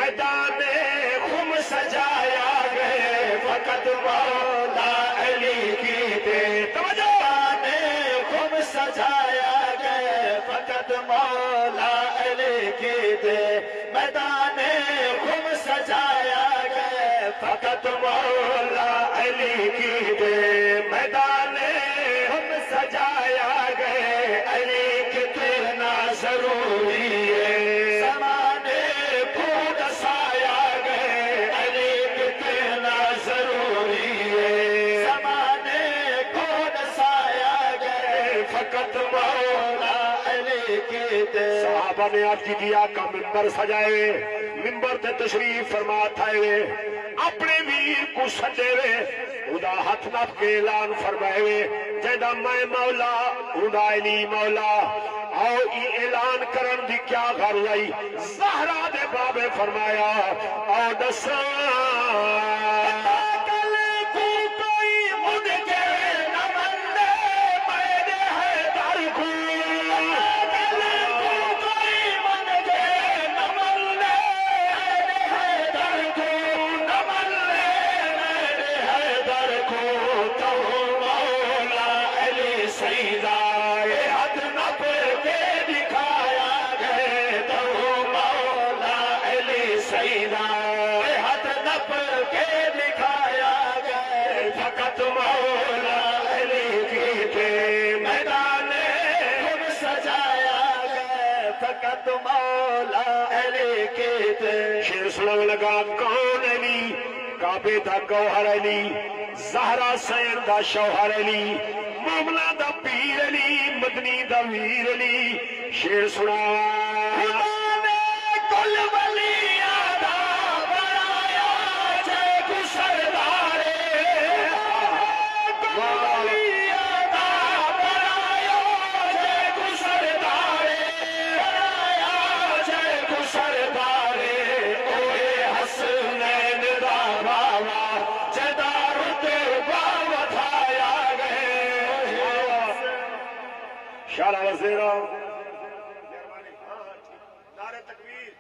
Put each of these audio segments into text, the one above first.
میدان خم سجایا گئے فقط مولا علی کی دے میدان خم سجایا گئے فقط مولا علی کی دے میدان خم سجایا گئے فقط مولا علی کی دے میدان خم سجایا گئے علی کی کہنا ضروری ہے زمانے خود سایا گئے علی کی کہنا ضروری ہے زمانے خود سایا گئے فقط مولا علی کی دے صحابہ نے آج کی دیا کا ممبر سجائے ممبر تے تشریف فرما تھائے اپنے ویر کو سجے وے ادا ہاتھ نپ کے اعلان فرمائے جیدہ میں مولا ادا علی مولا آؤ ای اعلان کرن دی کیا غرض آئی زہرا دے بابے فرمایا آؤ دساں مولا علی کی دے میدان خم سجایا گئے فقط مولا علی کی دے شیر سنگ لگا کون علی کعبے دا گوہر علی زہرا سین دا شوہر علی مومنا دا پیر علی مدنی دا ویر علی شیر سنا کل ولی شارع وزیرہ نعرہ تکبیر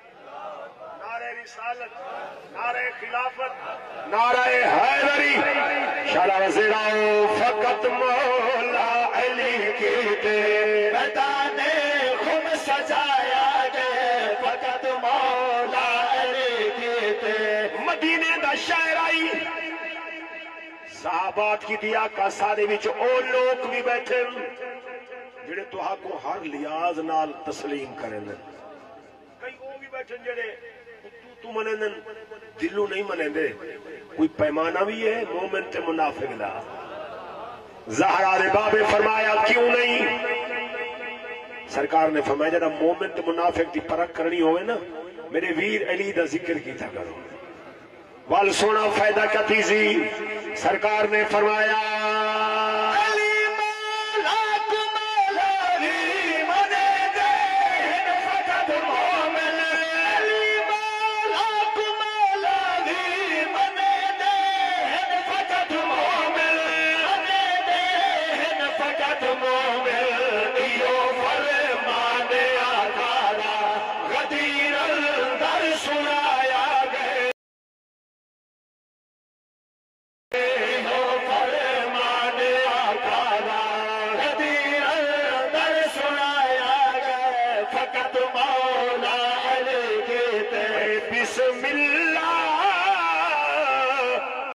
نعرہ رسالت نعرہ خلافت نعرہ حیدری شارع وزیرہ فقط مولا علی کی دے میدان خم سجایا گئے فقط مولا علی کی دے مدینے دا شہر آئی صحابات کی دیا کا سادے وچ او لوگ بھی بیٹھے جڑے تو کو ہر لیاز نال تسلیم کریں کئی وہ بھی بیٹھن جڑے تو منن دلو نہیں منیں دے کوئی پیمانہ بھی ہے مومن تے منافق دا زہرا دے بابے فرمایا کیوں نہیں سرکار نے فرمایا جڑا مومن تے منافق دی پرکھ کرنی ہوئے نا میرے ویر علی دا ذکر کیتا کرو وال سونا فائدہ کیا تیزی سرکار نے فرمایا بسم اللہ